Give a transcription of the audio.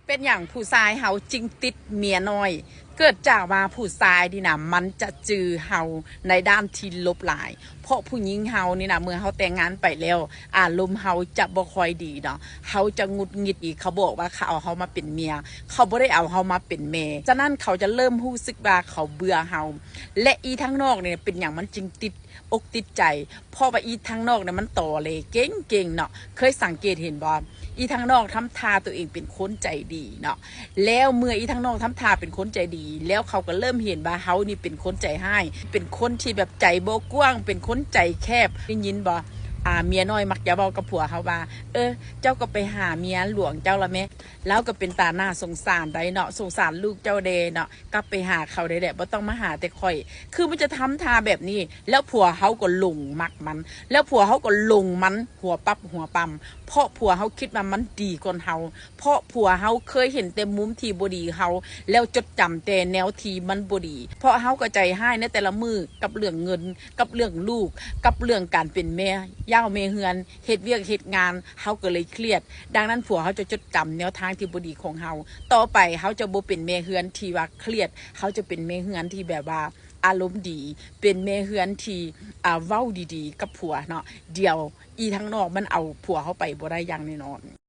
เป็นอย่างผู้ชายเฮาจริงติดเมียน้อย เกิดจากว่าผู้ชายนี่นะมันจะจือเฮาในด้านที่ลบหลายเพราะผู้หญิงเฮานี่นะเมื่อเฮาแต่งงานไปแล้วอารมณ์เฮาจะบ่ค่อยดีเนาะเฮาจะหงุดหงิดอีกเขาบอกว่าเขาเอาเฮามาเป็นเมียเขาบ่ได้เอาเฮามาเป็นแม่ฉะนั้นเขาจะเริ่มรู้สึกว่าเขาเบื่อเฮาและอีทั้งนอกเนี่ยเป็นอย่างมันจึงติดอกติดใจเพราะว่าอีทั้งนอกเนี่ยมันต่อเลยเก่งๆเนาะเคยสังเกตเห็นบ่อีทั้งนอกทำท่าตัวเองเป็นคนใจดีเนาะแล้วเมื่ออีทั้งนอกทำท่าเป็นคนใจดีแล้วเขาก็เริ่มเห็นว่าเฮานี่เป็นคนใจให้เป็นคนที่แบบใจโบกว้างเป็นคนใจแคบได้ยินบ่เมียน้อยมักจะบอกกับผัวเขาว่าเจ้าก็ไปหาเมียหลวงเจ้าละแม่แล้วก็เป็นตาหน้าสงสารได้เนาะสงสารลูกเจ้าเดเนาะก็ไปหาเขาได้แหละบ่ต้องมาหาแต่ข่อยคือมันจะทำทาแบบนี้แล้วผัวเขาก็หลงมักมันแล้วผัวเขาก็หลงมันหัวปั๊บหัวปั๊มเพราะผัวเขาคิดว่ามันดีกว่าเขาเพราะผัวเขาเคยเห็นแต่มุมที่บ่ดีเขาแล้วจดจำแต่แนวที่มันบ่ดีเพราะเขาก็ใจให้ในแต่ละมือกับเรื่องเงินกับเรื่องลูกกับเรื่องการเป็นแม่ย่าเมเฮือนเฮ็ดเวียกเฮ็ดงานเขาก็เลยเครียดดังนั้นผัวเขาจะจดจำแนวทางที่บ่ดีของเขาต่อไปเขาจะบ่เป็นแม่เฮือนที่ว่าเครียดเขาจะเป็นแม่เฮือนที่แบบว่าอารมณ์ดีเป็นแม่เฮือนที่เว้าดีๆกับผัวเนาะเดี๋ยวอีทั้งนอกมันเอาผัวเขาไปบ่ได้อย่างแน่นอน